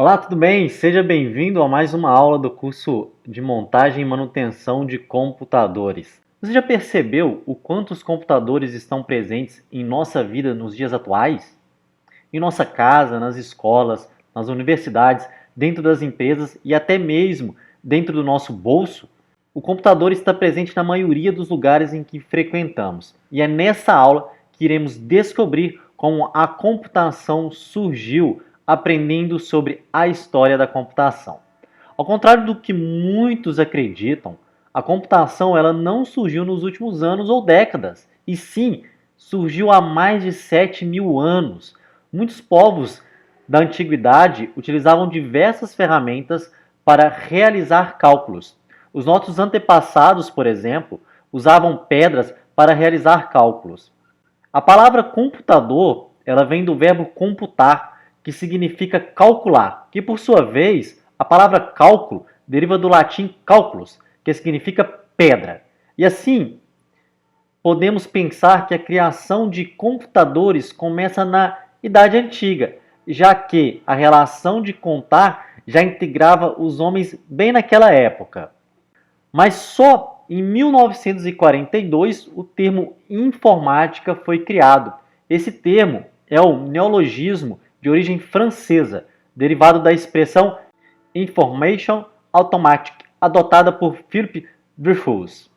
Olá, tudo bem? Seja bem-vindo a mais uma aula do curso de montagem e manutenção de computadores. Você já percebeu o quanto os computadores estão presentes em nossa vida nos dias atuais? Em nossa casa, nas escolas, nas universidades, dentro das empresas e até mesmo dentro do nosso bolso? O computador está presente na maioria dos lugares em que frequentamos. E é nessa aula que iremos descobrir como a computação surgiu, aprendendo sobre a história da computação. Ao contrário do que muitos acreditam, a computação ela não surgiu nos últimos anos ou décadas, e sim surgiu há mais de 7.000 anos. Muitos povos da antiguidade utilizavam diversas ferramentas para realizar cálculos. Os nossos antepassados, por exemplo, usavam pedras para realizar cálculos. A palavra computador, ela vem do verbo computar, que significa calcular, que por sua vez, a palavra cálculo deriva do latim calculus, que significa pedra. E assim, podemos pensar que a criação de computadores começa na Idade Antiga, já que a relação de contar já integrava os homens bem naquela época. Mas só em 1942 o termo informática foi criado. Esse termo é o neologismo de origem francesa, derivado da expressão Information Automatic, adotada por Philippe Dreyfus.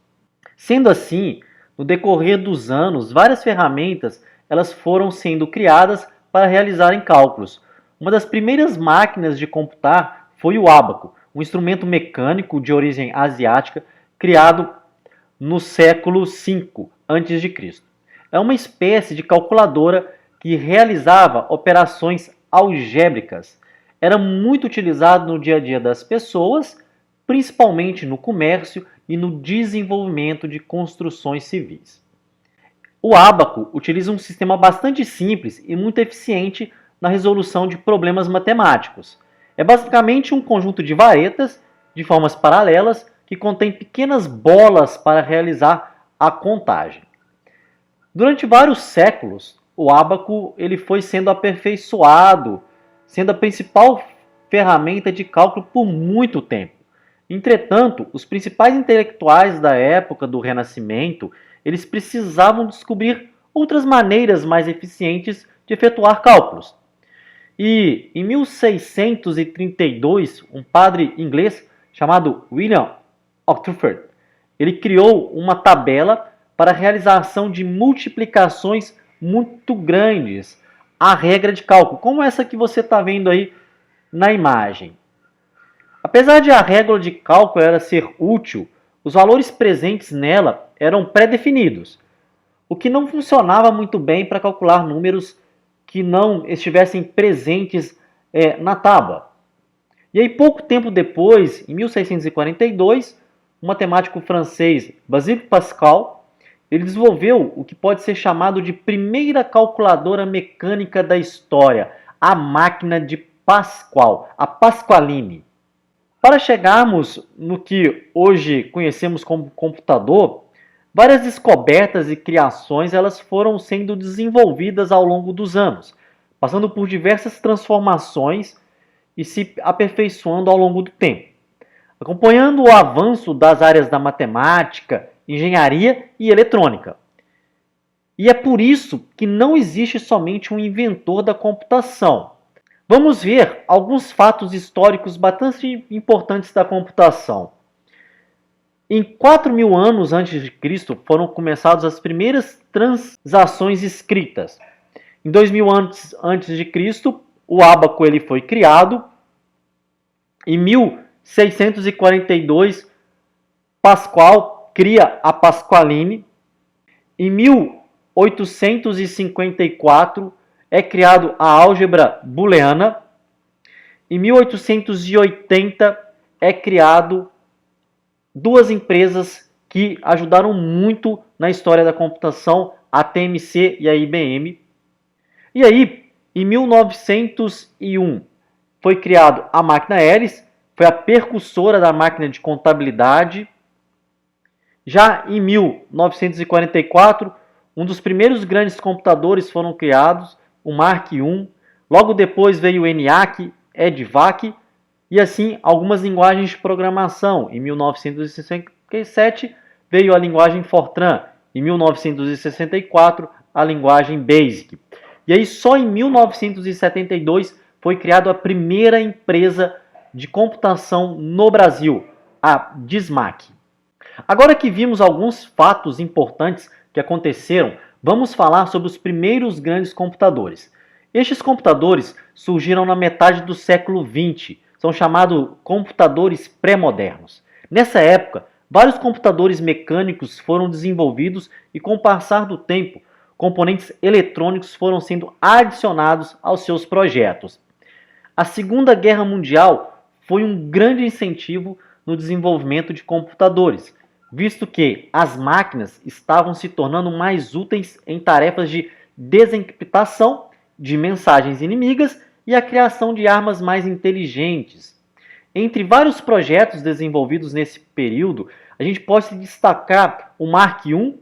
Sendo assim, no decorrer dos anos, várias ferramentas elas foram sendo criadas para realizarem cálculos. Uma das primeiras máquinas de computar foi o ábaco, um instrumento mecânico de origem asiática criado no século V a.C. É uma espécie de calculadora que realizava operações algébricas. Era muito utilizado no dia a dia das pessoas, principalmente no comércio e no desenvolvimento de construções civis. O ábaco utiliza um sistema bastante simples e muito eficiente na resolução de problemas matemáticos. É basicamente um conjunto de varetas de formas paralelas que contém pequenas bolas para realizar a contagem. Durante vários séculos, o ábaco ele foi sendo aperfeiçoado, sendo a principal ferramenta de cálculo por muito tempo. Entretanto, os principais intelectuais da época do Renascimento, eles precisavam descobrir outras maneiras mais eficientes de efetuar cálculos. E em 1632, um padre inglês chamado William Oxford, ele criou uma tabela para a realização de multiplicações muito grandes, a regra de cálculo, como essa que você está vendo aí na imagem. Apesar de a regra de cálculo era ser útil, os valores presentes nela eram pré-definidos, o que não funcionava muito bem para calcular números que não estivessem presentes na tábua. E aí, pouco tempo depois, em 1642, o matemático francês Basile Pascal ele desenvolveu o que pode ser chamado de primeira calculadora mecânica da história, a máquina de Pascal, a Pasqualine. Para chegarmos no que hoje conhecemos como computador, várias descobertas e criações elas foram sendo desenvolvidas ao longo dos anos, passando por diversas transformações e se aperfeiçoando ao longo do tempo, acompanhando o avanço das áreas da matemática, engenharia e eletrônica. E é por isso que não existe somente um inventor da computação. Vamos ver alguns fatos históricos bastante importantes da computação. Em 4.000 anos antes de Cristo foram começadas as primeiras transações escritas. Em 2.000 antes de Cristo, o ábaco ele foi criado. Em 1642, Pascal cria a Pasqualine. Em 1854 é criado a álgebra booleana. Em 1880 é criado duas empresas que ajudaram muito na história da computação, a TMC e a IBM. E aí, em 1901, foi criado a máquina Alice, foi a precursora da máquina de contabilidade. Já em 1944, um dos primeiros grandes computadores foram criados, o Mark I. Logo depois veio o ENIAC, EDVAC, e assim algumas linguagens de programação. Em 1967 veio a linguagem Fortran, em 1964 a linguagem BASIC. E aí só em 1972 foi criada a primeira empresa de computação no Brasil, a Dismac. Agora que vimos alguns fatos importantes que aconteceram, vamos falar sobre os primeiros grandes computadores. Estes computadores surgiram na metade do século XX, são chamados computadores pré-modernos. Nessa época, vários computadores mecânicos foram desenvolvidos e, com o passar do tempo, componentes eletrônicos foram sendo adicionados aos seus projetos. A Segunda Guerra Mundial foi um grande incentivo no desenvolvimento de computadores, visto que as máquinas estavam se tornando mais úteis em tarefas de desencriptação de mensagens inimigas e a criação de armas mais inteligentes. Entre vários projetos desenvolvidos nesse período, a gente pode destacar o Mark I,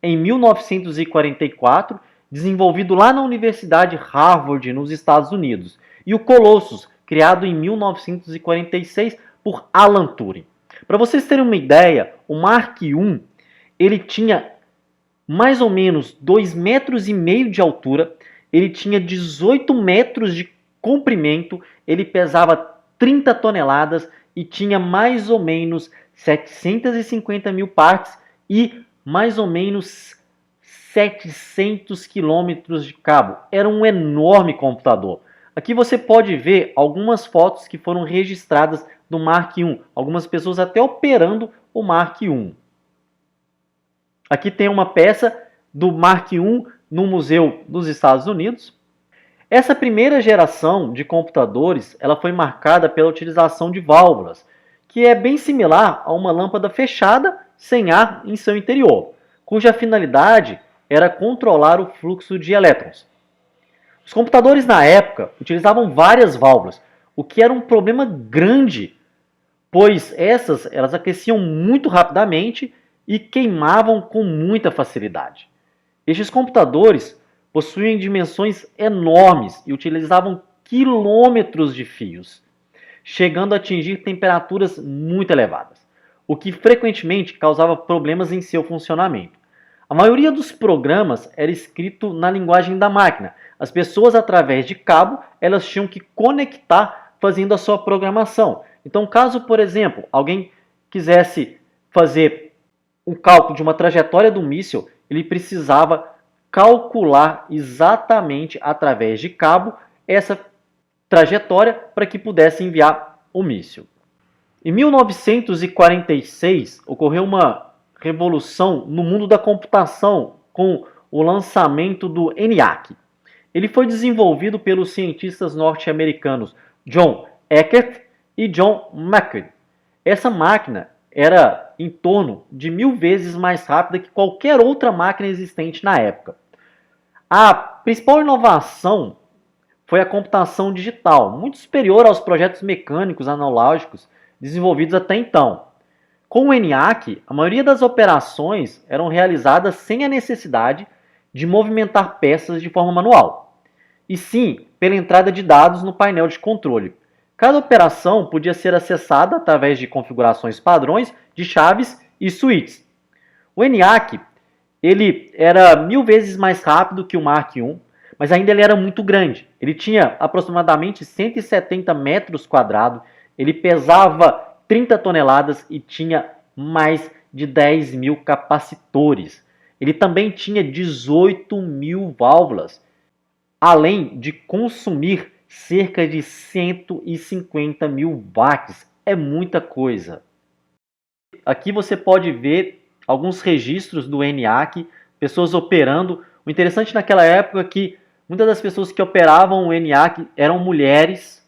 em 1944, desenvolvido lá na Universidade Harvard, nos Estados Unidos, e o Colossus, criado em 1946 por Alan Turing. Para vocês terem uma ideia, o Mark I ele tinha mais ou menos 2,5 metros de altura, ele tinha 18 metros de comprimento, ele pesava 30 toneladas e tinha mais ou menos 750 mil partes e mais ou menos 700 quilômetros de cabo. Era um enorme computador. Aqui você pode ver algumas fotos que foram registradas do Mark I. Algumas pessoas até operando o Mark I. Aqui tem uma peça do Mark I no Museu dos Estados Unidos. Essa primeira geração de computadores ela foi marcada pela utilização de válvulas, que é bem similar a uma lâmpada fechada sem ar em seu interior, cuja finalidade era controlar o fluxo de elétrons. Os computadores na época utilizavam várias válvulas, o que era um problema grande, pois elas aqueciam muito rapidamente e queimavam com muita facilidade. Estes computadores possuíam dimensões enormes e utilizavam quilômetros de fios, chegando a atingir temperaturas muito elevadas, o que frequentemente causava problemas em seu funcionamento. A maioria dos programas era escrito na linguagem da máquina. As pessoas, através de cabo, elas tinham que conectar fazendo a sua programação. Então, caso, por exemplo, alguém quisesse fazer um cálculo de uma trajetória do míssil, ele precisava calcular exatamente através de cabo essa trajetória para que pudesse enviar o míssil. Em 1946 ocorreu uma revolução no mundo da computação com o lançamento do ENIAC. Ele foi desenvolvido pelos cientistas norte-americanos John Eckert e John McCready. Essa máquina era em torno de 1000 vezes mais rápida que qualquer outra máquina existente na época. A principal inovação foi a computação digital, muito superior aos projetos mecânicos analógicos desenvolvidos até então. Com o ENIAC, a maioria das operações eram realizadas sem a necessidade de movimentar peças de forma manual, e sim pela entrada de dados no painel de controle. Cada operação podia ser acessada através de configurações padrões de chaves e switches. O ENIAC ele era 1000 vezes mais rápido que o Mark I, mas ainda ele era muito grande. Ele tinha aproximadamente 170 metros quadrados, ele pesava 30 toneladas e tinha mais de 10 mil capacitores. Ele também tinha 18 mil válvulas, além de consumir cerca de 150 mil watts. É muita coisa. Aqui você pode ver alguns registros do ENIAC, pessoas operando. O interessante naquela época é que muitas das pessoas que operavam o ENIAC eram mulheres.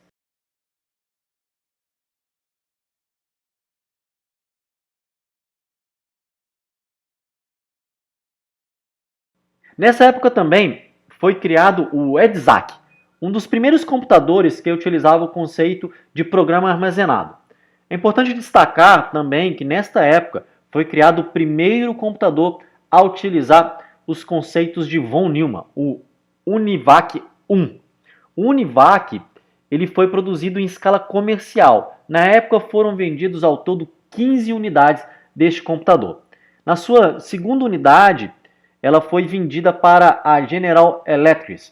Nessa época também foi criado o EDSAC, um dos primeiros computadores que utilizava o conceito de programa armazenado. É importante destacar também que nesta época foi criado o primeiro computador a utilizar os conceitos de von Neumann, o UNIVAC 1. O UNIVAC ele foi produzido em escala comercial. Na época foram vendidos ao todo 15 unidades deste computador. Na sua segunda unidade, ela foi vendida para a General Electric.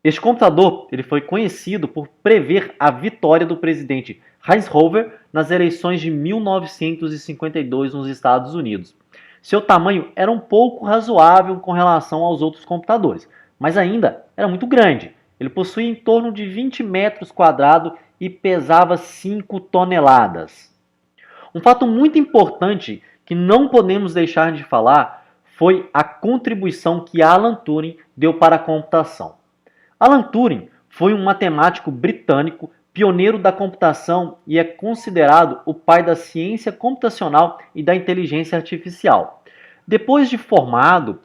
Este computador ele foi conhecido por prever a vitória do presidente Eisenhower nas eleições de 1952 nos Estados Unidos. Seu tamanho era um pouco razoável com relação aos outros computadores, mas ainda era muito grande. Ele possuía em torno de 20 metros quadrados e pesava 5 toneladas. Um fato muito importante que não podemos deixar de falar foi a contribuição que Alan Turing deu para a computação. Alan Turing foi um matemático britânico, pioneiro da computação e é considerado o pai da ciência computacional e da inteligência artificial. Depois de formado,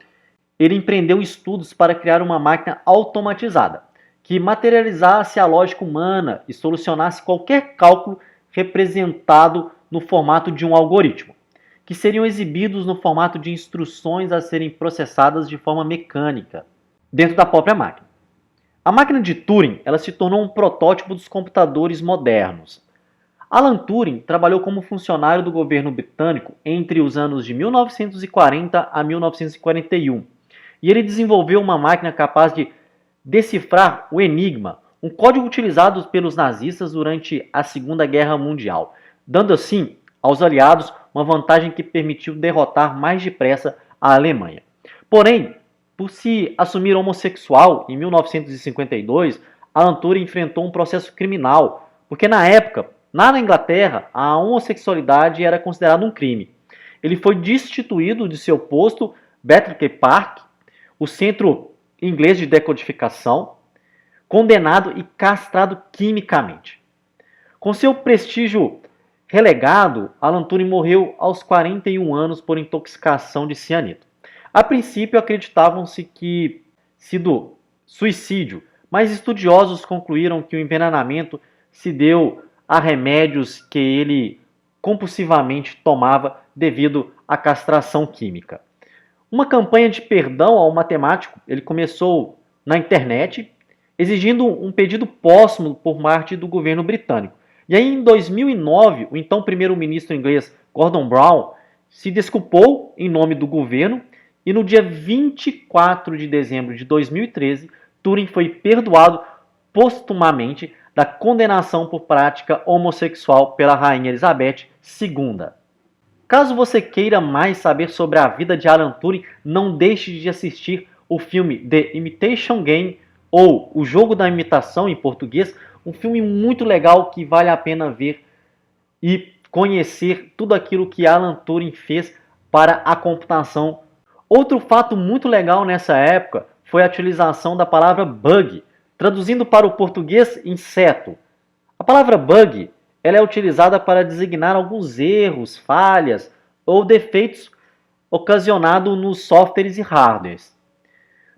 ele empreendeu estudos para criar uma máquina automatizada, que materializasse a lógica humana e solucionasse qualquer cálculo representado no formato de um algoritmo, que seriam exibidos no formato de instruções a serem processadas de forma mecânica, dentro da própria máquina. A máquina de Turing ela se tornou um protótipo dos computadores modernos. Alan Turing trabalhou como funcionário do governo britânico entre os anos de 1940 a 1941, e ele desenvolveu uma máquina capaz de decifrar o Enigma, um código utilizado pelos nazistas durante a Segunda Guerra Mundial, dando assim aos aliados uma vantagem que permitiu derrotar mais depressa a Alemanha. Porém, por se assumir homossexual em 1952, Alan Turing enfrentou um processo criminal, porque na época, na Inglaterra, a homossexualidade era considerada um crime. Ele foi destituído de seu posto Bletchley Park, o centro inglês de decodificação, condenado e castrado quimicamente. Com seu prestígio relegado, Alan Turing morreu aos 41 anos por intoxicação de cianeto. A princípio acreditavam-se que sido suicídio, mas estudiosos concluíram que o envenenamento se deu a remédios que ele compulsivamente tomava devido à castração química. Uma campanha de perdão ao matemático, ele começou na internet, exigindo um pedido póstumo por parte do governo britânico. E aí, em 2009, o então primeiro-ministro inglês Gordon Brown se desculpou em nome do governo e no dia 24 de dezembro de 2013, Turing foi perdoado postumamente da condenação por prática homossexual pela Rainha Elizabeth II. Caso você queira mais saber sobre a vida de Alan Turing, não deixe de assistir o filme The Imitation Game, ou O Jogo da Imitação em português, um filme muito legal que vale a pena ver e conhecer tudo aquilo que Alan Turing fez para a computação. Outro fato muito legal nessa época foi a utilização da palavra bug, traduzindo para o português inseto. A palavra bug ela é utilizada para designar alguns erros, falhas ou defeitos ocasionados nos softwares e hardwares.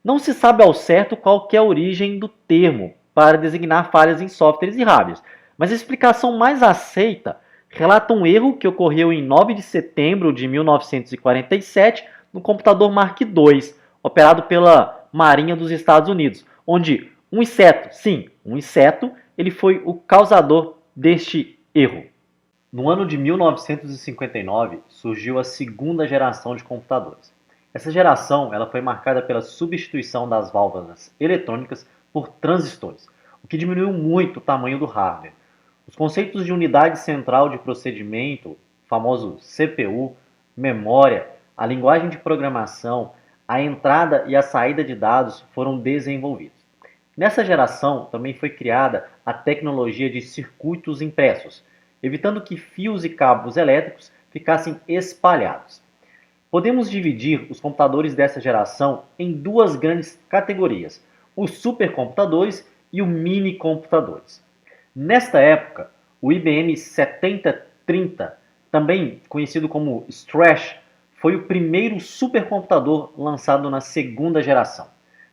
Não se sabe ao certo qual que é a origem do termo para designar falhas em softwares e hardwares, mas a explicação mais aceita relata um erro que ocorreu em 9 de setembro de 1947 no computador Mark II, operado pela Marinha dos Estados Unidos, onde um inseto, sim, um inseto, ele foi o causador deste erro. No ano de 1959, surgiu a segunda geração de computadores. Essa geração ela foi marcada pela substituição das válvulas eletrônicas por transistores, o que diminuiu muito o tamanho do hardware. Os conceitos de unidade central de procedimento, famoso CPU, memória, a linguagem de programação, a entrada e a saída de dados foram desenvolvidos. Nessa geração também foi criada a tecnologia de circuitos impressos, evitando que fios e cabos elétricos ficassem espalhados. Podemos dividir os computadores dessa geração em duas grandes categorias, os supercomputadores e os minicomputadores. Nesta época, o IBM 7030, também conhecido como Strash, foi o primeiro supercomputador lançado na segunda geração.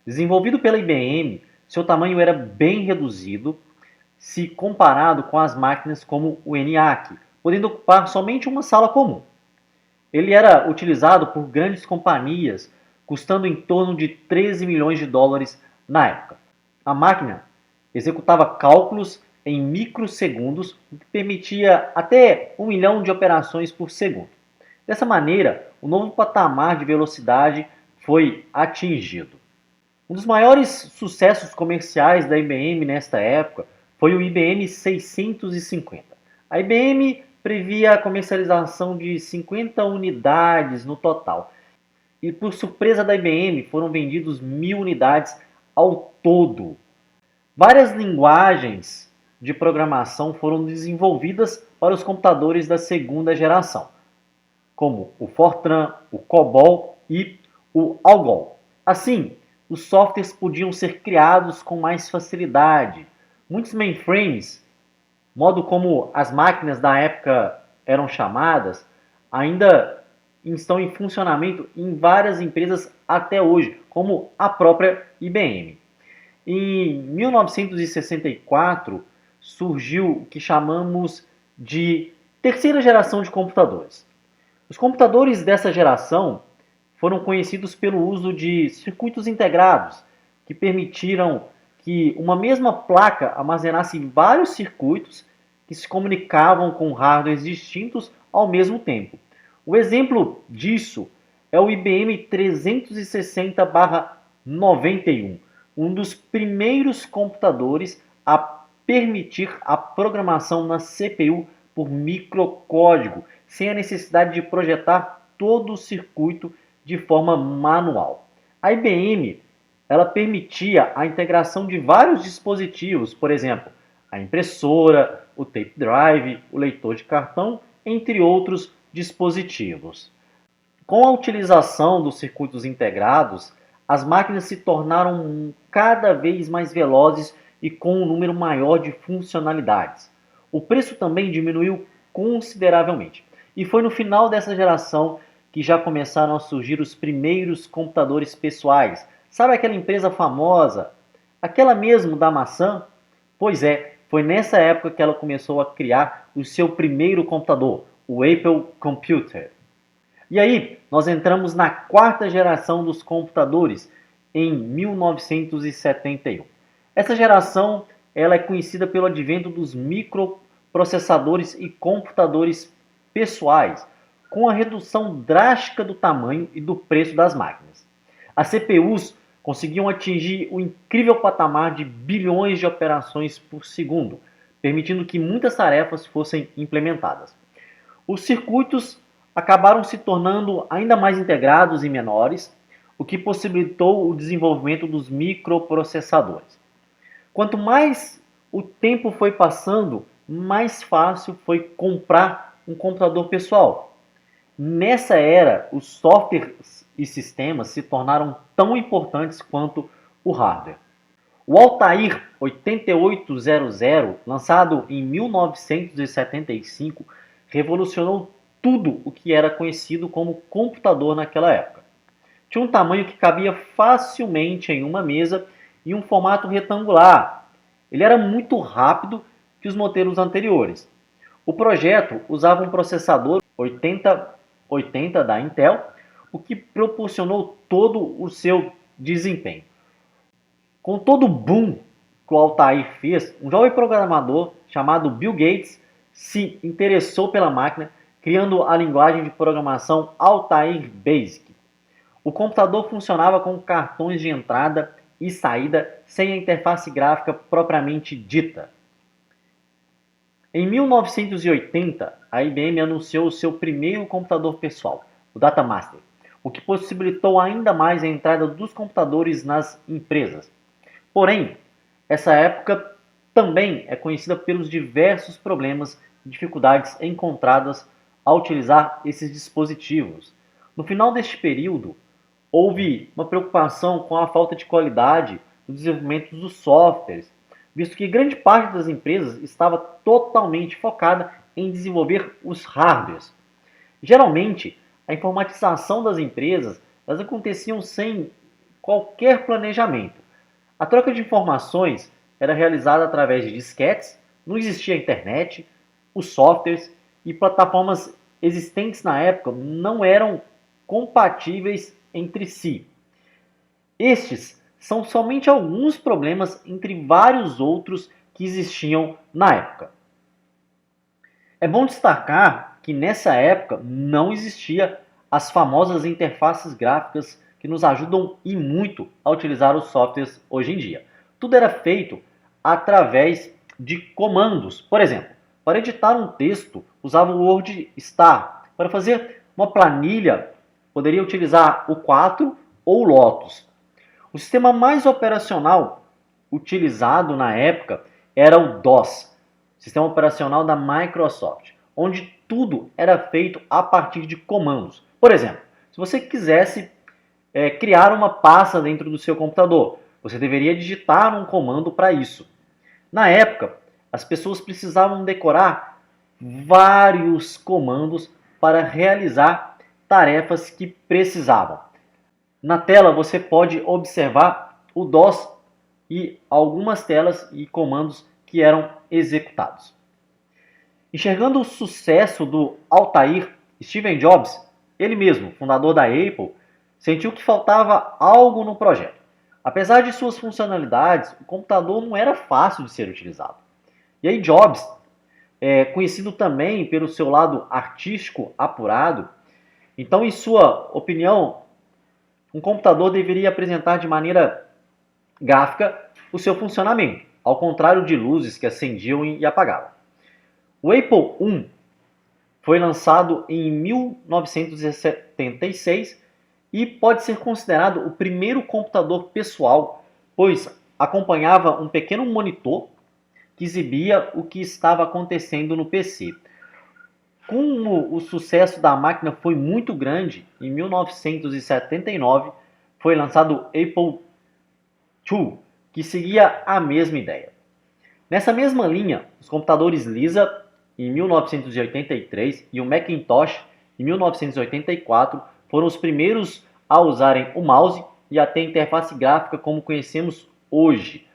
Desenvolvido pela IBM, seu tamanho era bem reduzido se comparado com as máquinas como o ENIAC, podendo ocupar somente uma sala comum. Ele era utilizado por grandes companhias, custando em torno de 13 milhões de dólares na época. A máquina executava cálculos em microsegundos, o que permitia até 1 milhão de operações por segundo. Dessa maneira, o novo patamar de velocidade foi atingido. Um dos maiores sucessos comerciais da IBM nesta época foi o IBM 650. A IBM previa a comercialização de 50 unidades no total. E por surpresa da IBM, foram vendidos 1.000 unidades ao todo. Várias linguagens de programação foram desenvolvidas para os computadores da segunda geração, como o Fortran, o COBOL e o ALGOL. Assim, os softwares podiam ser criados com mais facilidade. Muitos mainframes, modo como as máquinas da época eram chamadas, ainda estão em funcionamento em várias empresas até hoje, como a própria IBM. Em 1964 surgiu o que chamamos de terceira geração de computadores. Os computadores dessa geração foram conhecidos pelo uso de circuitos integrados, que permitiram que uma mesma placa armazenasse vários circuitos que se comunicavam com hardwares distintos ao mesmo tempo. O exemplo disso é o IBM 360/91, um dos primeiros computadores a permitir a programação na CPU por microcódigo, sem a necessidade de projetar todo o circuito de forma manual. A IBM ela permitia a integração de vários dispositivos, por exemplo, a impressora, o tape drive, o leitor de cartão, entre outros dispositivos. Com a utilização dos circuitos integrados, as máquinas se tornaram cada vez mais velozes e com um número maior de funcionalidades. O preço também diminuiu consideravelmente. E foi no final dessa geração que já começaram a surgir os primeiros computadores pessoais. Sabe aquela empresa famosa? Aquela mesmo da maçã? Pois é, foi nessa época que ela começou a criar o seu primeiro computador, o Apple Computer. E aí, nós entramos na quarta geração dos computadores, em 1971. Essa geração ela é conhecida pelo advento dos microprocessadores e computadores pessoais, com a redução drástica do tamanho e do preço das máquinas. As CPUs conseguiam atingir o incrível patamar de bilhões de operações por segundo, permitindo que muitas tarefas fossem implementadas. Os circuitos acabaram se tornando ainda mais integrados e menores, o que possibilitou o desenvolvimento dos microprocessadores. Quanto mais o tempo foi passando, mais fácil foi comprar um computador pessoal. Nessa era, os softwares e sistemas se tornaram tão importantes quanto o hardware. O Altair 8800, lançado em 1975, revolucionou tudo o que era conhecido como computador naquela época. Tinha um tamanho que cabia facilmente em uma mesa e um formato retangular. Ele era muito rápido que os modelos anteriores. O projeto usava um processador 8080 da Intel, o que proporcionou todo o seu desempenho. Com todo o boom que o Altair fez, um jovem programador chamado Bill Gates se interessou pela máquina, criando a linguagem de programação Altair Basic. O computador funcionava com cartões de entrada e saída sem a interface gráfica propriamente dita. Em 1980, a IBM anunciou o seu primeiro computador pessoal, o Datamaster, o que possibilitou ainda mais a entrada dos computadores nas empresas. Porém, essa época também é conhecida pelos diversos problemas e dificuldades encontradas ao utilizar esses dispositivos. No final deste período, houve uma preocupação com a falta de qualidade no desenvolvimento dos softwares, visto que grande parte das empresas estava totalmente focada em desenvolver os hardwares. Geralmente, a informatização das empresas elas aconteciam sem qualquer planejamento. A troca de informações era realizada através de disquetes, não existia internet, os softwares e plataformas existentes na época não eram compatíveis entre si. Estes são somente alguns problemas entre vários outros que existiam na época. É bom destacar que nessa época não existia as famosas interfaces gráficas que nos ajudam e muito a utilizar os softwares hoje em dia. Tudo era feito através de comandos. Por exemplo, para editar um texto, usava o Word Star. Para fazer uma planilha, poderia utilizar o 4 ou o Lotus. O sistema mais operacional utilizado na época era o DOS, sistema operacional da Microsoft, onde tudo era feito a partir de comandos. Por exemplo, se você quisesse criar uma pasta dentro do seu computador, você deveria digitar um comando para isso. Na época, as pessoas precisavam decorar vários comandos para realizar tarefas que precisavam. Na tela você pode observar o DOS e algumas telas e comandos que eram executados. Enxergando o sucesso do Altair, Steve Jobs, ele mesmo, fundador da Apple, sentiu que faltava algo no projeto. Apesar de suas funcionalidades, o computador não era fácil de ser utilizado. E aí Jobs, conhecido também pelo seu lado artístico apurado, então, em sua opinião, um computador deveria apresentar de maneira gráfica o seu funcionamento, ao contrário de luzes que acendiam e apagavam. O Apple I foi lançado em 1976 e pode ser considerado o primeiro computador pessoal, pois acompanhava um pequeno monitor que exibia o que estava acontecendo no PC. Como o sucesso da máquina foi muito grande, em 1979 foi lançado o Apple II, que seguia a mesma ideia. Nessa mesma linha, os computadores Lisa, em 1983, e o Macintosh, em 1984, foram os primeiros a usarem o mouse e a ter interface gráfica como conhecemos hoje,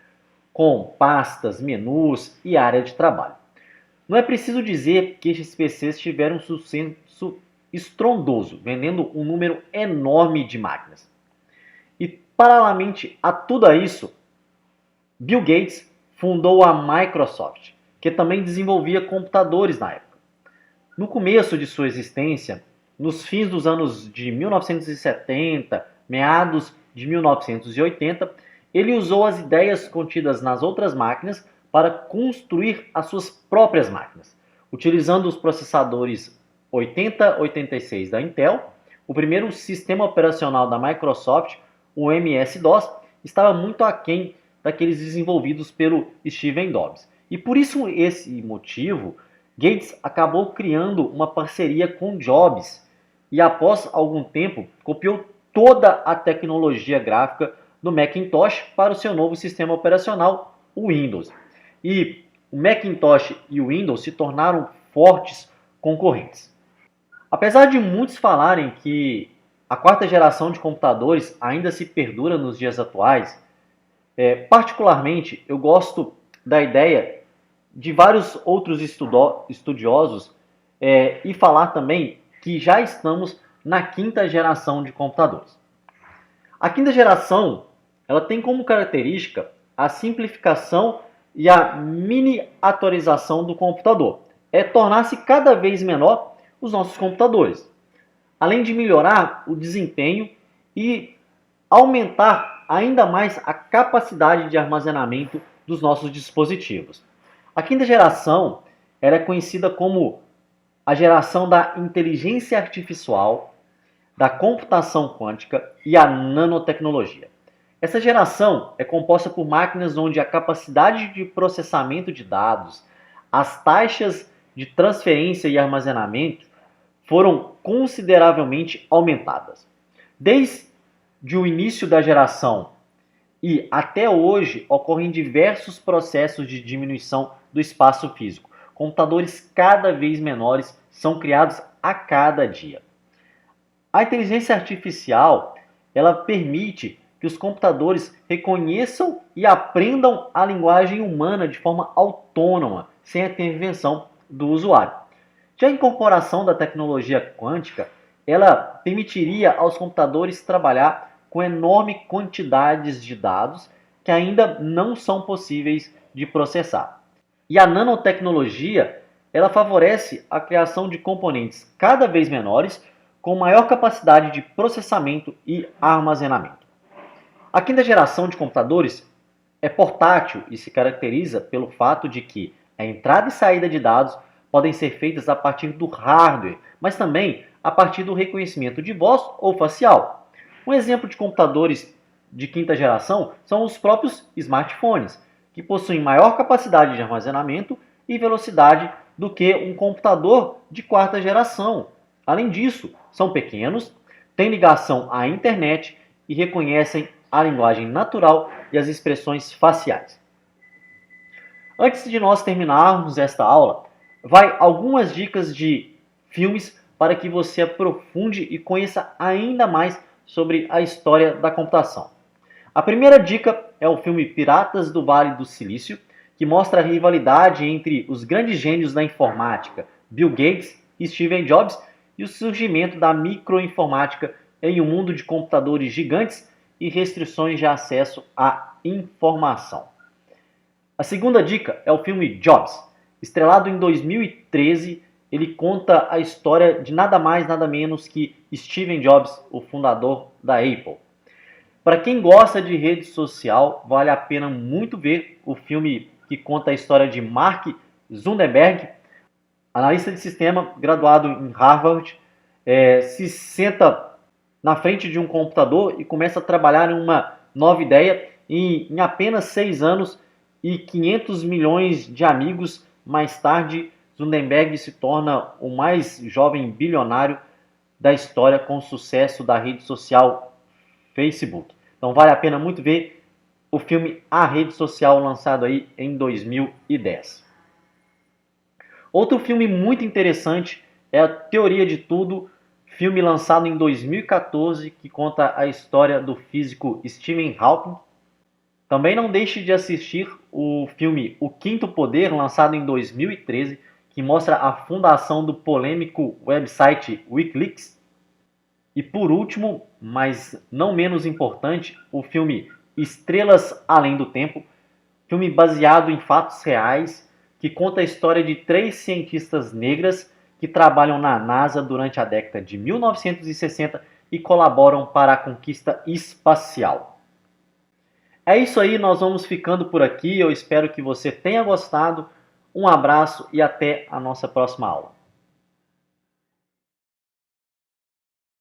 com pastas, menus e área de trabalho. Não é preciso dizer que estes PCs tiveram um sucesso estrondoso, vendendo um número enorme de máquinas. E, paralelamente a tudo isso, Bill Gates fundou a Microsoft, que também desenvolvia computadores na época. No começo de sua existência, nos fins dos anos de 1970, meados de 1980, ele usou as ideias contidas nas outras máquinas para construir as suas próprias máquinas, utilizando os processadores 8086 da Intel. O primeiro sistema operacional da Microsoft, o MS-DOS, estava muito aquém daqueles desenvolvidos pelo Steve Jobs. E por esse motivo, Gates acabou criando uma parceria com Jobs e após algum tempo copiou toda a tecnologia gráfica do Macintosh para o seu novo sistema operacional, o Windows. E o Macintosh e o Windows se tornaram fortes concorrentes. Apesar de muitos falarem que a quarta geração de computadores ainda se perdura nos dias atuais, particularmente eu gosto da ideia de vários outros estudiosos e falar também que já estamos na quinta geração de computadores. A quinta geração ela tem como característica a simplificação e a miniaturização do computador. É tornar-se cada vez menor os nossos computadores, além de melhorar o desempenho e aumentar ainda mais a capacidade de armazenamento dos nossos dispositivos. A quinta geração era conhecida como a geração da inteligência artificial, da computação quântica e a nanotecnologia. Essa geração é composta por máquinas onde a capacidade de processamento de dados, as taxas de transferência e armazenamento foram consideravelmente aumentadas. Desde o início da geração e até hoje ocorrem diversos processos de diminuição do espaço físico. Computadores cada vez menores são criados a cada dia. A inteligência artificial, ela permite que os computadores reconheçam e aprendam a linguagem humana de forma autônoma, sem a intervenção do usuário. Já a incorporação da tecnologia quântica, ela permitiria aos computadores trabalhar com enormes quantidades de dados que ainda não são possíveis de processar. E a nanotecnologia, ela favorece a criação de componentes cada vez menores com maior capacidade de processamento e armazenamento. A quinta geração de computadores é portátil e se caracteriza pelo fato de que a entrada e saída de dados podem ser feitas a partir do hardware, mas também a partir do reconhecimento de voz ou facial. Um exemplo de computadores de quinta geração são os próprios smartphones, que possuem maior capacidade de armazenamento e velocidade do que um computador de quarta geração. Além disso, são pequenos, têm ligação à internet e reconhecem a linguagem natural e as expressões faciais. Antes de nós terminarmos esta aula, vai algumas dicas de filmes para que você aprofunde e conheça ainda mais sobre a história da computação. A primeira dica é o filme Piratas do Vale do Silício, que mostra a rivalidade entre os grandes gênios da informática, Bill Gates e Steve Jobs, e o surgimento da microinformática em um mundo de computadores gigantes e restrições de acesso à informação. A segunda dica é o filme Jobs. Estrelado em 2013, ele conta a história de nada mais, nada menos que Steve Jobs, o fundador da Apple. Para quem gosta de rede social, vale a pena muito ver o filme que conta a história de Mark Zuckerberg, analista de sistema, graduado em Harvard, se senta na frente de um computador e começa a trabalhar em uma nova ideia e em apenas 6 anos e 500 milhões de amigos mais tarde, Zuckerberg se torna o mais jovem bilionário da história com o sucesso da rede social Facebook. Então vale a pena muito ver o filme A Rede Social, lançado aí em 2010. Outro filme muito interessante é A Teoria de Tudo, filme lançado em 2014 que conta a história do físico Stephen Hawking. Também não deixe de assistir o filme O Quinto Poder, lançado em 2013, que mostra a fundação do polêmico website Wikileaks. E por último, mas não menos importante, o filme Estrelas Além do Tempo, filme baseado em fatos reais, que conta a história de 3 cientistas negras que trabalham na NASA durante a década de 1960 e colaboram para a conquista espacial. É isso aí, nós vamos ficando por aqui. Eu espero que você tenha gostado. Um abraço e até a nossa próxima aula.